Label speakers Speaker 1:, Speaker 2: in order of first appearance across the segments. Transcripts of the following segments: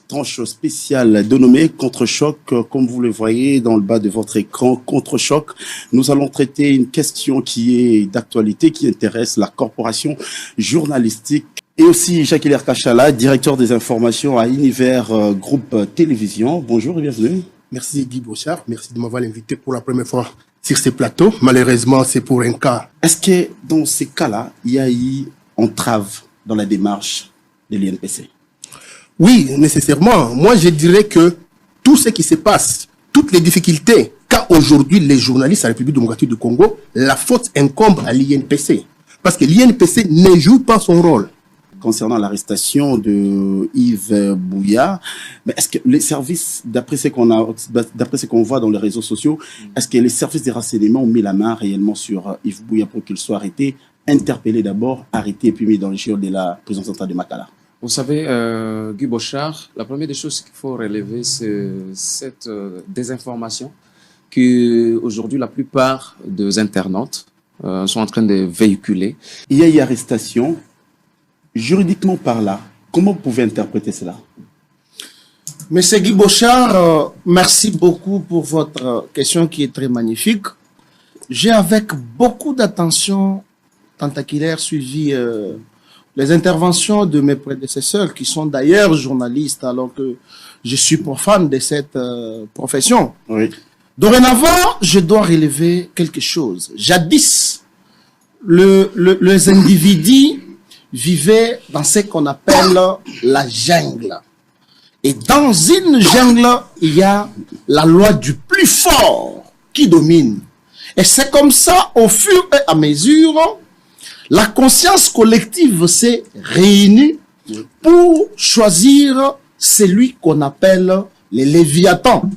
Speaker 1: tranche spéciale dénommée Contre-choc. Comme vous le voyez dans le bas de votre écran, Contre-choc, nous allons traiter une question qui est d'actualité, qui intéresse la corporation journalistique. Et aussi Jacques-Hilaire Kachala, directeur des informations à Univers Groupe Télévision. Bonjour et bienvenue.
Speaker 2: Merci Guy Bochard, merci de m'avoir invité pour la première fois sur ce plateau. Malheureusement, c'est pour un cas.
Speaker 1: Est-ce que dans ces cas-là, il y a eu entrave dans la démarche de l'INPC?
Speaker 2: Oui, nécessairement. Moi, je dirais que tout ce qui se passe, toutes les difficultés qu'a aujourd'hui les journalistes à la République démocratique du Congo, la faute incombe à l'INPC. Parce que l'INPC ne joue pas son rôle.
Speaker 1: Concernant l'arrestation de Yves Buya, mais est-ce que les services, d'après ce qu'on voit dans les réseaux sociaux, est-ce que les services de renseignement ont mis la main réellement sur Yves Buya pour qu'il soit arrêté, interpellé d'abord, arrêté et puis mis dans le giron de la prison centrale de Makala?
Speaker 3: Vous savez, Guy Bochard, la première des choses qu'il faut relever, c'est cette désinformation que aujourd'hui la plupart des internautes sont en train de véhiculer.
Speaker 1: Il y a eu arrestation. Juridiquement parlant, comment vous pouvez interpréter cela?
Speaker 4: Monsieur Guy Bochard, merci beaucoup pour votre question qui est très magnifique. J'ai avec beaucoup d'attention, tentaculaire, suivi les interventions de mes prédécesseurs qui sont d'ailleurs journalistes alors que je suis profane de cette profession.
Speaker 1: Oui.
Speaker 4: Dorénavant, je dois relever quelque chose. Jadis, les individus vivaient dans ce qu'on appelle la jungle. Et dans une jungle, il y a la loi du plus fort qui domine. Et c'est comme ça, au fur et à mesure, la conscience collective s'est réunie pour choisir celui qu'on appelle les Léviathans.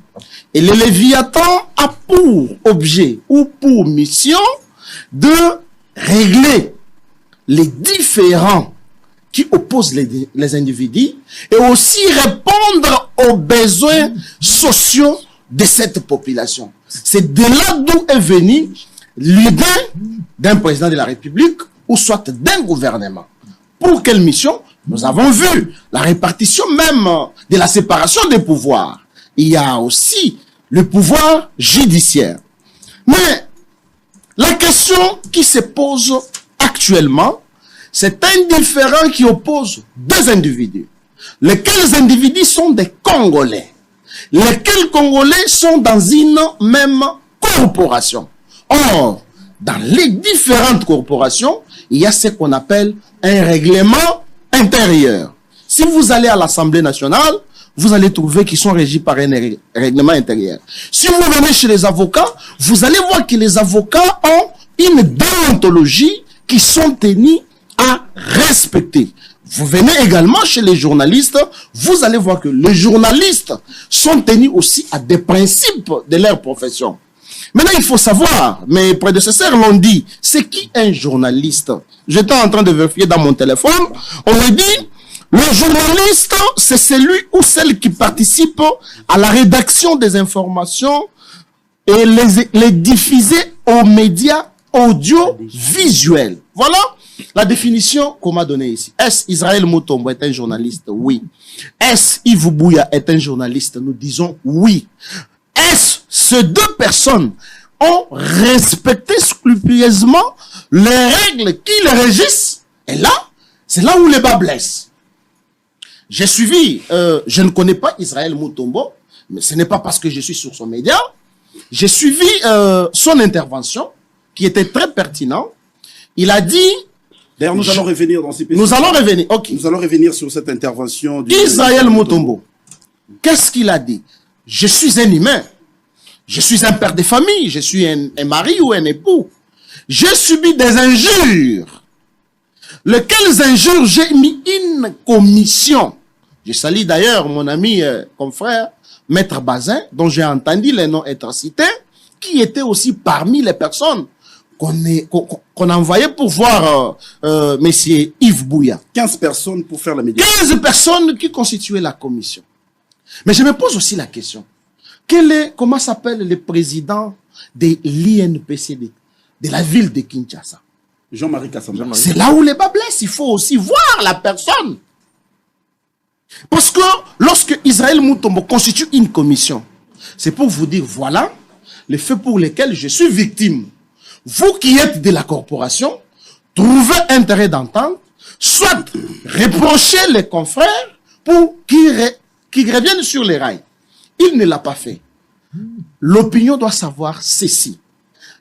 Speaker 4: Et le Léviathan a pour objet ou pour mission de régler les différends qui opposent les individus et aussi répondre aux besoins sociaux de cette population. C'est de là d'où est venu l'idée d'un président de la République ou soit d'un gouvernement. Pour quelle mission? Nous avons vu la répartition même de la séparation des pouvoirs. Il y a aussi le pouvoir judiciaire. Mais la question qui se pose actuellement, c'est un différend qui oppose deux individus. Lesquels individus sont des Congolais. Lesquels Congolais sont dans une même corporation. Or, dans les différentes corporations, il y a ce qu'on appelle un règlement intérieur. Si vous allez à l'Assemblée nationale, vous allez trouver qu'ils sont régis par un règlement intérieur. Si vous venez chez les avocats, vous allez voir que les avocats ont une déontologie qui sont tenus à respecter. Vous venez également chez les journalistes, vous allez voir que les journalistes sont tenus aussi à des principes de leur profession. Maintenant, il faut savoir, mes prédécesseurs l'ont dit, c'est qui un journaliste? J'étais en train de vérifier dans mon téléphone, on me dit, le journaliste, c'est celui ou celle qui participe à la rédaction des informations et les diffuser aux médias audiovisuels. Voilà la définition qu'on m'a donnée ici. Est-ce Israël Mutombo est un journaliste? Oui. Est-ce Yves Buya est un journaliste? Nous disons oui. Est-ce ces deux personnes ont respecté scrupuleusement les règles qui les régissent? Et là, c'est là où les bas blessent. J'ai suivi, je ne connais pas Israël Mutombo, mais ce n'est pas parce que je suis sur son média. J'ai suivi son intervention, qui était très pertinent. Il a dit...
Speaker 1: D'ailleurs, nous allons revenir dans ces pays.
Speaker 4: Nous allons revenir, ok.
Speaker 1: Nous allons revenir sur cette intervention.
Speaker 4: Israël Mutombo, qu'est-ce qu'il a dit? Je suis un humain. Je suis un père de famille. Je suis un mari ou un époux. J'ai subi des injures. Lesquelles injures j'ai mis une commission. Je salue d'ailleurs mon ami, confrère, Maître Bazin, dont j'ai entendu les noms être cités, qui était aussi parmi les personnes qu'on a envoyé pour voir monsieur Yves Buya.
Speaker 1: 15 personnes pour faire la médiation.
Speaker 4: 15 personnes qui constituaient la commission. Mais je me pose aussi la question. Comment s'appelle le président de l'INPC de la ville de Kinshasa?
Speaker 1: Jean-Marie Kassamba.
Speaker 4: C'est là où les bas blessent. Il faut aussi voir la personne. Parce que lorsque Israël Mutombo constitue une commission, c'est pour vous dire, voilà les faits pour lesquels je suis victime. Vous qui êtes de la corporation, trouvez intérêt d'entente, soit reprochez les confrères pour qu'ils reviennent sur les rails. Il ne l'a pas fait. L'opinion doit savoir ceci.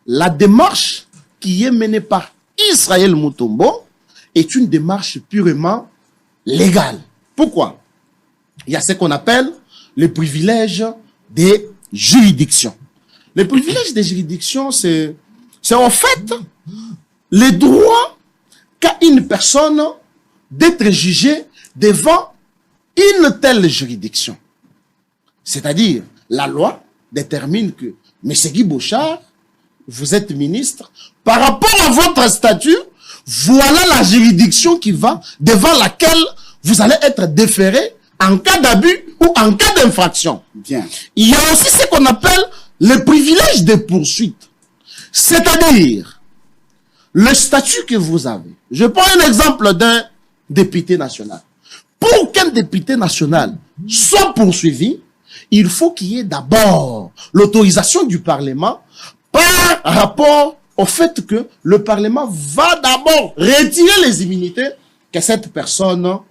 Speaker 4: La démarche qui est menée par Israël Mutombo est une démarche purement légale. Pourquoi? Il y a ce qu'on appelle le privilège des juridictions. Le privilège des juridictions, c'est en fait le droit qu'a une personne d'être jugée devant une telle juridiction. C'est-à-dire, la loi détermine que, M. Guy Bochard, vous êtes ministre, par rapport à votre statut, voilà la juridiction qui va, devant laquelle vous allez être déféré en cas d'abus ou en cas d'infraction.
Speaker 1: Bien.
Speaker 4: Il y a aussi ce qu'on appelle le privilège de poursuite. C'est-à-dire, le statut que vous avez. Je prends un exemple d'un député national. Pour qu'un député national soit poursuivi, il faut qu'il y ait d'abord l'autorisation du Parlement par rapport au fait que le Parlement va d'abord retirer les immunités que cette personne a.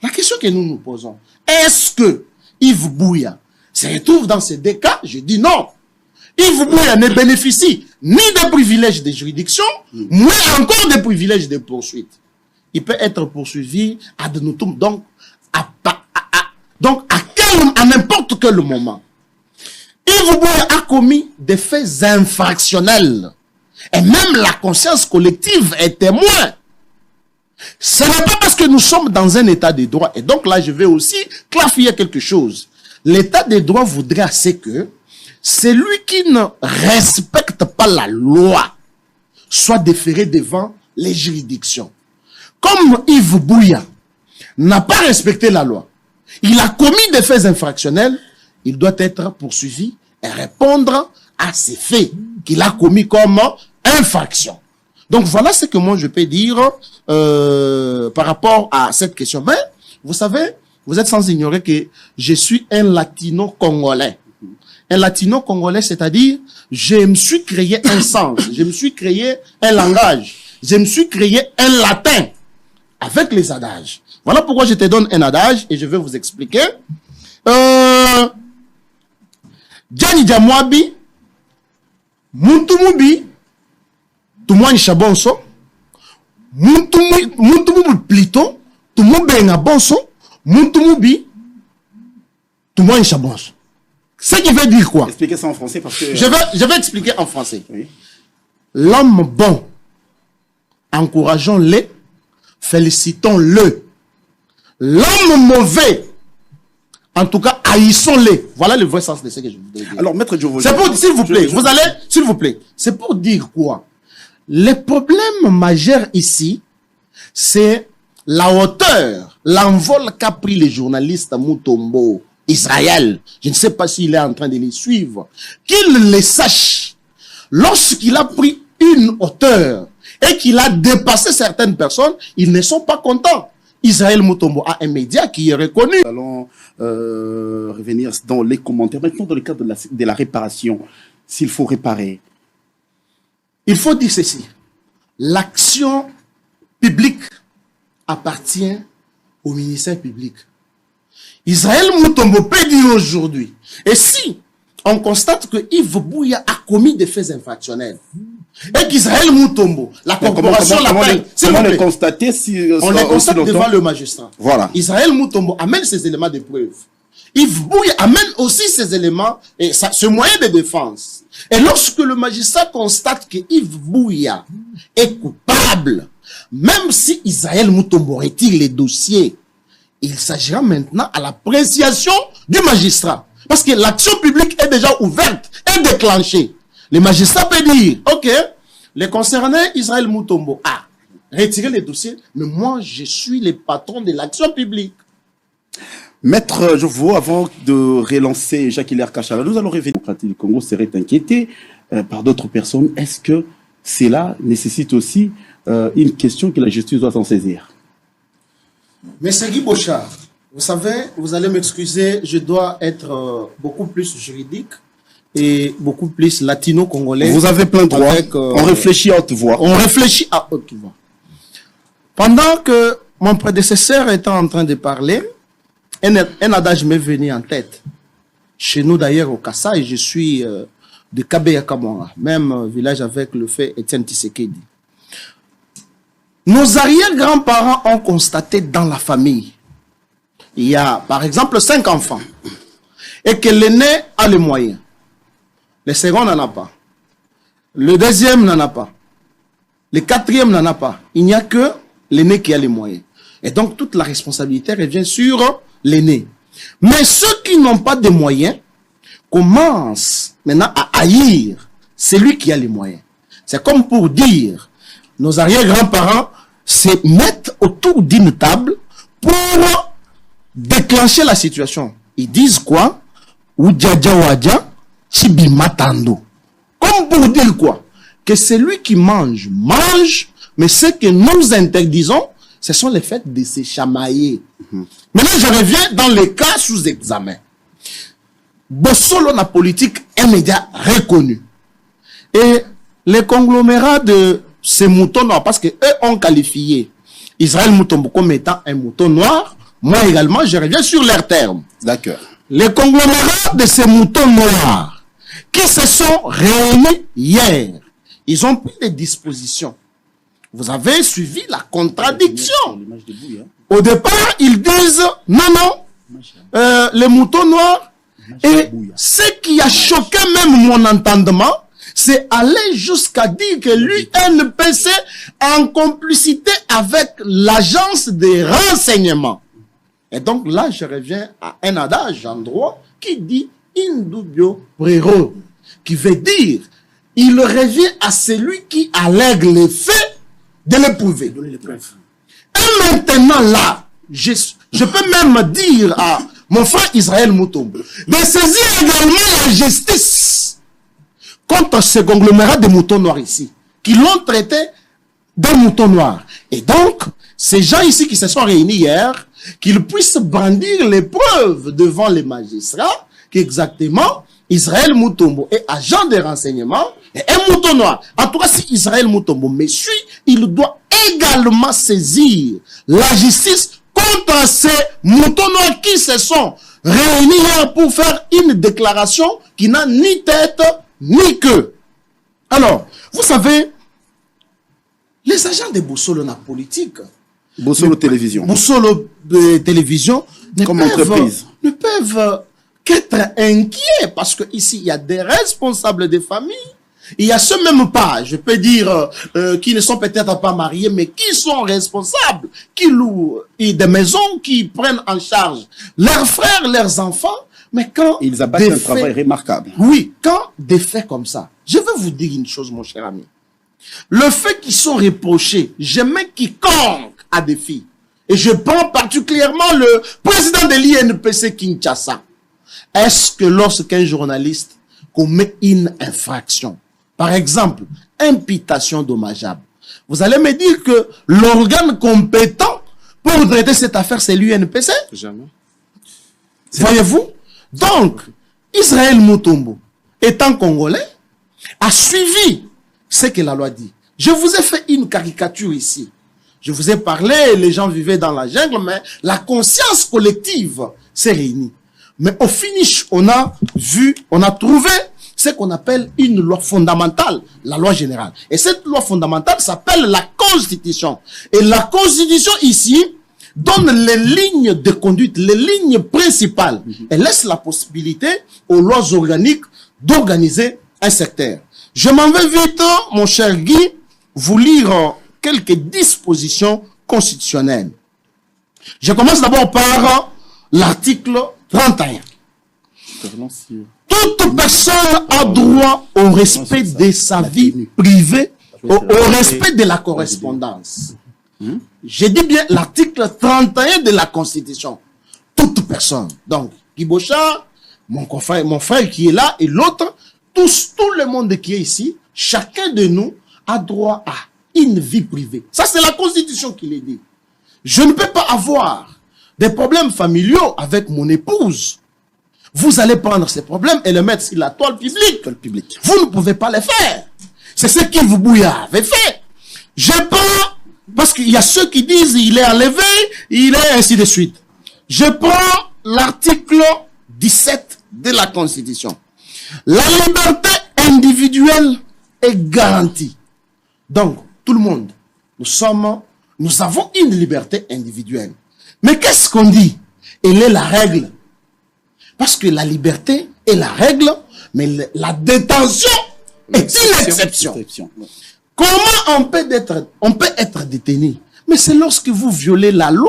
Speaker 4: La question que nous nous posons, est-ce que Yves Bouya se retrouve dans ces deux cas? Je dis non. Yves Bouya ne bénéficie ni des privilèges de juridiction, ni encore des privilèges de poursuite. Il peut être poursuivi à de notum, donc à n'importe quel moment. Yves Bouya a commis des faits infractionnels. Et même la conscience collective est témoin. Ce n'est pas parce que nous sommes dans un état de droit. Et donc là, je vais aussi clarifier quelque chose. L'état de droit voudrait assez que celui qui ne respecte pas la loi soit déféré devant les juridictions. Comme Yves Bouya n'a pas respecté la loi, il a commis des faits infractionnels, il doit être poursuivi et répondre à ces faits qu'il a commis comme infraction. Donc voilà ce que moi je peux dire par rapport à cette question. Mais vous savez, vous êtes sans ignorer que je suis un latino-congolais. Un latino-congolais, c'est-à-dire, je me suis créé un sens, je me suis créé un langage, je me suis créé un latin avec les adages. Voilà pourquoi je te donne un adage et je vais vous expliquer. Djani Djamwabi, Muntumubi, Tumwani Chabonso, Muntumubi plutôt, Tumubenga Bonso, Muntumubi, Tumwani Chabonso. Ce qui veut dire quoi?
Speaker 1: Expliquez ça en français parce que...
Speaker 4: Je vais expliquer en français.
Speaker 1: Oui.
Speaker 4: L'homme bon, encourageons-le, félicitons-le. L'homme mauvais, en tout cas, haïssons-le. Voilà le vrai sens de ce que je voudrais dire.
Speaker 1: Alors, Maître Djovo...
Speaker 4: C'est pour, s'il vous plaît, vous allez, s'il vous plaît, c'est pour dire quoi? Le problème majeur ici, c'est la hauteur, l'envol qu'a pris le journaliste Mutombo, Israël. Je ne sais pas s'il est en train de les suivre. Qu'il le sache. Lorsqu'il a pris une hauteur et qu'il a dépassé certaines personnes, ils ne sont pas contents. Israël Mutombo a un média qui est reconnu.
Speaker 1: Nous allons revenir dans les commentaires. Maintenant, dans le cadre de la réparation, s'il faut réparer.
Speaker 4: Il faut dire ceci. L'action publique appartient au ministère public. Israël Mutombo peut dire aujourd'hui. Et si on constate que Yves Bouya a commis des faits infractionnels, et qu'Israël Moutombo, la corporation l'appelle,
Speaker 1: comment le constater si
Speaker 4: on les constate devant le magistrat.
Speaker 1: Voilà.
Speaker 4: Israël Moutombo amène ces éléments de preuve. Yves Bouya amène aussi ces éléments et ce moyen de défense. Et lorsque le magistrat constate que Yves Bouya est coupable, même si Israël Moutombo retire les dossiers, il s'agira maintenant à l'appréciation du magistrat. Parce que l'action publique est déjà ouverte et déclenchée. Le magistrat peut dire, ok, les concernés Israël Moutombo a retiré les dossiers, mais moi je suis le patron de l'action publique.
Speaker 1: Maître Djovo, avant de relancer Jacques-Hilaire Kachala, nous allons revenir. Le du Congo serait inquiété par d'autres personnes. Est-ce que cela nécessite aussi une question que la justice doit s'en saisir?
Speaker 4: Mais Guy Bochard, Vous savez, vous allez m'excuser, je dois être beaucoup plus juridique et beaucoup plus latino-congolais.
Speaker 1: Vous avez plein droit. On réfléchit à haute voix.
Speaker 4: On réfléchit à haute voix. Pendant que mon prédécesseur était en train de parler, un adage m'est venu en tête. Chez nous d'ailleurs au Kassai, je suis de Kabeya Kamora, même village avec le fait Etienne Tshisekedi. Nos arrière-grands-parents ont constaté dans la famille, il y a par exemple 5 enfants, et que l'aîné a les moyens. Le second n'en a pas. Le deuxième n'en a pas. Le quatrième n'en a pas. Il n'y a que l'aîné qui a les moyens. Et donc toute la responsabilité revient sur l'aîné. Mais ceux qui n'ont pas de moyens commencent maintenant à haïr celui qui a les moyens. C'est comme pour dire, nos arrière-grands-parents se mettent autour d'une table pour déclencher la situation. Ils disent quoi? Oudjadjawadja, chibimatando. Comme pour dire quoi? Que celui qui mange, mange, mais ce que nous interdisons, ce sont les faits de se chamailler. Maintenant, je reviens dans les cas sous examen. Bossolo, la politique, un média reconnu. Et les conglomérats de ces moutons noirs, parce qu'eux ont qualifié Israël Mutombo comme étant un mouton noir, moi également, je reviens sur leurs termes.
Speaker 1: D'accord.
Speaker 4: Les conglomérats de ces moutons noirs qui se sont réunis hier, ils ont pris des dispositions. Vous avez suivi la contradiction. Au départ, ils disent non, les moutons noirs. Et ce qui a choqué même mon entendement, c'est aller jusqu'à dire que l'UNPC en complicité avec l'agence des renseignements. Et donc là, je reviens à un adage en droit qui dit indubio prero, qui veut dire il revient à celui qui allègue les faits de l'éprouver. Et maintenant là, je peux même dire à mon frère Israël Mutombo de saisir également la justice contre ce conglomérat de moutons noirs ici, qui l'ont traité d'un mouton noir. Et donc, ces gens ici qui se sont réunis hier, qu'ils puissent brandir les preuves devant les magistrats qu'exactement Israël Mutombo est agent de renseignement et un mouton noir. En tout cas, si Israël Mutombo me suit, il doit également saisir la justice contre ces moutons noirs qui se sont réunis hier pour faire une déclaration qui n'a ni tête ni queue. Alors, vous savez, les agents de Bossolo na politique,
Speaker 1: Bossolo Télévision,
Speaker 4: Bossolo Télévision ne peuvent qu'être inquiets parce que ici il y a des responsables des familles. Il y a ceux même pas, je peux dire, qui ne sont peut-être pas mariés, mais qui sont responsables, qui louent des maisons, qui prennent en charge leurs frères, leurs enfants. Mais quand
Speaker 1: ils abattent un travail remarquable.
Speaker 4: Oui, quand des faits comme ça, je veux vous dire une chose, mon cher ami. Le fait qu'ils sont reprochés, je mets quiconque à défi. Et je prends particulièrement le président de l'INPC Kinshasa. Est-ce que lorsqu'un journaliste commet une infraction, par exemple, imputation dommageable, vous allez me dire que l'organe compétent pour traiter cette affaire, c'est l'UNPC?
Speaker 3: Jamais.
Speaker 4: Voyez-vous? Donc, Israël Mutombo, étant congolais, a suivi ce que la loi dit. Je vous ai fait une caricature ici. Je vous ai parlé, les gens vivaient dans la jungle, mais la conscience collective s'est réunie. Mais au finish, on a vu, on a trouvé ce qu'on appelle une loi fondamentale, la loi générale. Et cette loi fondamentale s'appelle la Constitution. Et la Constitution ici donne les lignes de conduite, les lignes principales. Et laisse la possibilité aux lois organiques d'organiser un secteur. Je m'en vais vite, mon cher Guy, vous lire quelques dispositions constitutionnelles. Je commence d'abord par l'article 31. Toute personne a droit au respect de sa vie privée, au respect de la correspondance. Je dis bien l'article 31 de la Constitution. Toute personne. Donc, Guy Bochard, mon frère qui est là et l'autre, tout le monde qui est ici, chacun de nous a droit à une vie privée. Ça, c'est la Constitution qui le dit. Je ne peux pas avoir des problèmes familiaux avec mon épouse, vous allez prendre ces problèmes et les mettre sur la toile publique. Vous ne pouvez pas les faire. C'est ce qu'Yves Buya avait fait. Je prends, parce qu'il y a ceux qui disent il est enlevé, il est ainsi de suite. Je prends l'article 17 de la Constitution. La liberté individuelle est garantie. Donc, tout le monde, nous avons une liberté individuelle. Mais qu'est-ce qu'on dit? Elle est la règle. Parce que la liberté est la règle, mais la détention est une exception. Comment on peut être détenu? Mais c'est lorsque vous violez la loi.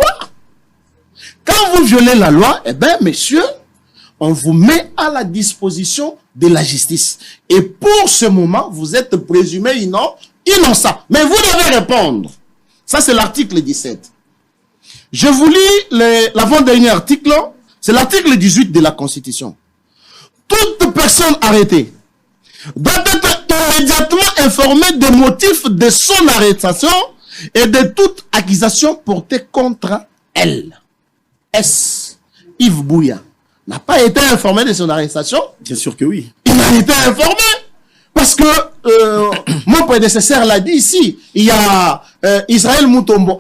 Speaker 4: Quand vous violez la loi, eh bien, messieurs, on vous met à la disposition de la justice. Et pour ce moment, vous êtes présumé innocent. Mais vous devez répondre. Ça, c'est l'article 17. Je vous lis l'avant-dernier article. C'est l'article 18 de la Constitution. Toute personne arrêtée doit être immédiatement informée des motifs de son arrestation et de toute accusation portée contre elle. Est-ce Yves Buya n'a pas été informé de son arrestation?
Speaker 1: Bien sûr que oui.
Speaker 4: Il a été informé. Parce que mon prédécesseur l'a dit ici. Il y a Israël Mutombo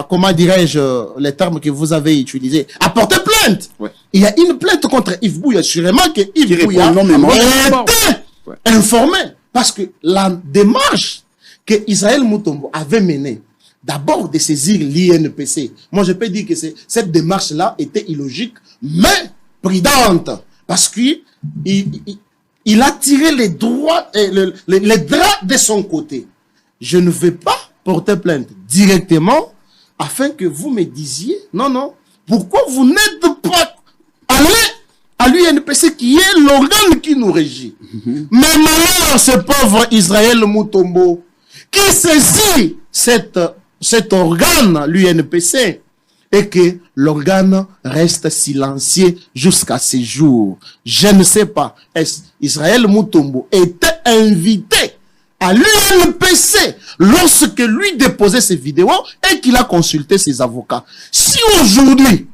Speaker 4: comment dirais-je les termes que vous avez utilisés, a porté plainte. Ouais. Il y a une plainte contre Yves Buya. Sûrement que Yves Buya a été informé. Parce que la démarche que Israël Mutombo avait menée, d'abord de saisir l'INPC. Moi, je peux dire que cette démarche-là était illogique, mais prudente. Parce qu'il a tiré les droits, les draps de son côté. Je ne vais pas porter plainte directement afin que vous me disiez, non, pourquoi vous n'êtes pas allé à l'UNPC qui est l'organe qui nous régit. Mais malheur, ce pauvre Israël Mutombo, qui saisit cet organe, l'UNPC, et que l'organe reste silencieux jusqu'à ce jour. Je ne sais pas, est-ce Israël Mutombo était invité à l'UNPC lorsque lui déposait ses vidéos et qu'il a consulté ses avocats. Si aujourd'hui,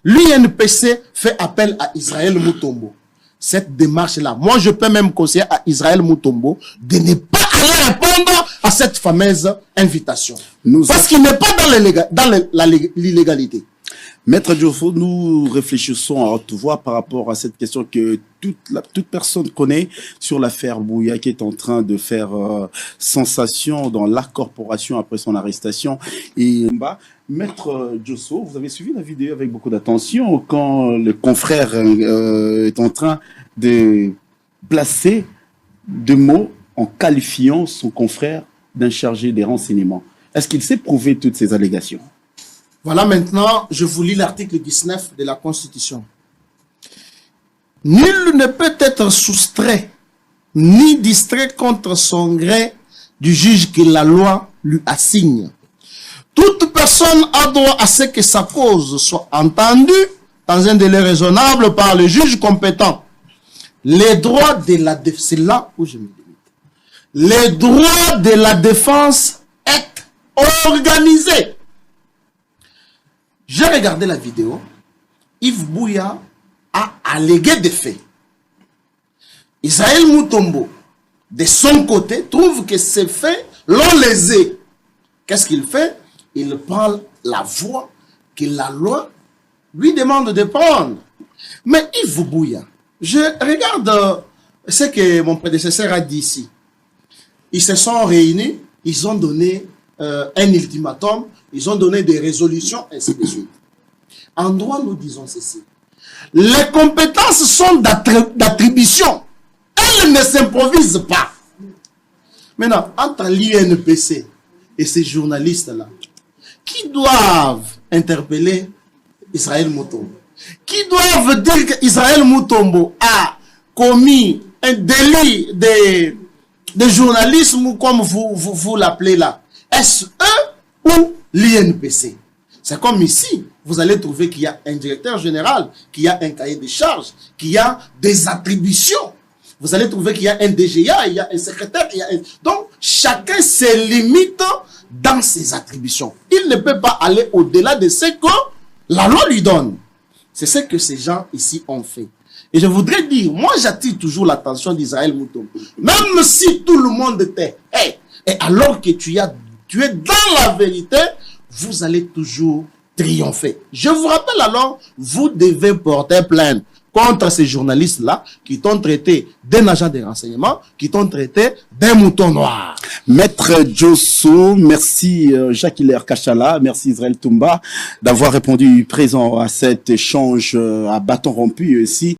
Speaker 4: l'UNPC fait appel à Israël Mutombo, cette démarche-là, moi je peux même conseiller à Israël Mutombo de ne pas aller répondre à cette fameuse invitation. Parce qu'il n'est pas dans l'illégalité.
Speaker 1: Maître Dioufo, nous réfléchissons à haute voix par rapport à cette question que toute personne connaît sur l'affaire Buya qui est en train de faire sensation dans la corporation après son arrestation. Et Maître Dioufo, vous avez suivi la vidéo avec beaucoup d'attention quand le confrère est en train de placer des mots en qualifiant son confrère d'un chargé des renseignements. Est-ce qu'il sait prouver toutes ces allégations?
Speaker 4: Voilà, maintenant, je vous lis l'article 19 de la Constitution. Nul ne peut être soustrait ni distrait contre son gré du juge que la loi lui assigne. Toute personne a droit à ce que sa cause soit entendue dans un délai raisonnable par le juge compétent. Les droits de la défense, c'est là où je me limite. Les droits de la défense est organisé. J'ai regardé la vidéo. Yves Buya a allégué des faits. Israël Mutombo, de son côté, trouve que ces faits l'ont lésé. Qu'est-ce qu'il fait? Il prend la voie que la loi lui demande de prendre. Mais Yves Buya, je regarde ce que mon prédécesseur a dit ici. Ils se sont réunis, ils ont donné un ultimatum, ils ont donné des résolutions, ainsi de suite. En droit, nous disons ceci. Les compétences sont d'attribution. Elles ne s'improvisent pas. Maintenant, entre l'INPC et ces journalistes-là, qui doivent interpeller Israël Mutombo, qui doivent dire qu'Israël Mutombo a commis un délit de journalisme, comme vous l'appelez là. Est-ce eux ou l'INPC? C'est comme ici, vous allez trouver qu'il y a un directeur général, qu'il y a un cahier de charges, qu'il y a des attributions. Vous allez trouver qu'il y a un DGA, il y a un secrétaire, Donc, chacun se limite dans ses attributions. Il ne peut pas aller au-delà de ce que la loi lui donne. C'est ce que ces gens ici ont fait. Et je voudrais dire, moi j'attire toujours l'attention d'Israël Moutombo. Même si tout le monde était, et alors que tu es dans la vérité, vous allez toujours triompher. Je vous rappelle alors, vous devez porter plainte contre ces journalistes-là qui t'ont traité d'un agent de renseignement, qui t'ont traité d'un mouton noir.
Speaker 1: Maître Djosso, merci Jacques-Hilaire Kachala, merci Israël Toumba d'avoir répondu présent à cet échange à bâton rompu ici.